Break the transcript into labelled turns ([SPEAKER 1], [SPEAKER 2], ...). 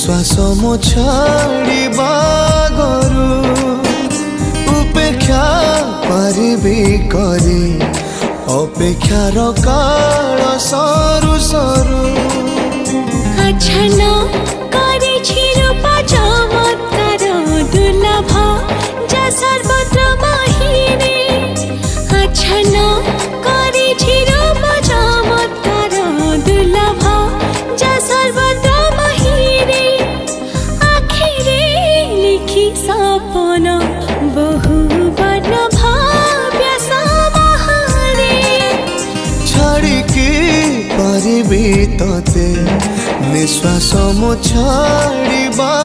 [SPEAKER 1] निश्वास मो छाड़िबा गरु उपेक्षा पारिबी करी अपेक्षार काल सरू सरू
[SPEAKER 2] अच्छा करे रूपा चमत्कार दुर्लभ जा सर्वत्र बाहिरे अच्छा करे रूपा चमत्कार दुर्लभ जा सर्वत्र बाहिरे आखिरे लिखी सपन बहु वर्ण भाव्य समाहारे
[SPEAKER 1] छाड़िकी पारिबी तते निश्वास मो छाड़िबा।